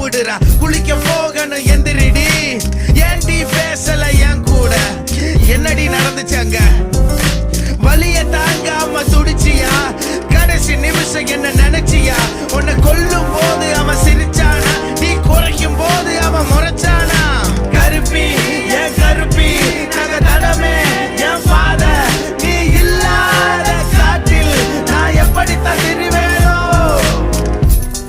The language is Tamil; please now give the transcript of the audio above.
கூப்பிடுறா. குளிக்க போகணும் எந்திரிடி, ஏன்டி பேசல என் கூட? என்னடி நடந்துச்சாங்க? வலிய தாங்காம துடிச்சியா? கடைசி நிமிஷம் என்ன நினைச்சியா? உன்னை கொல்லும்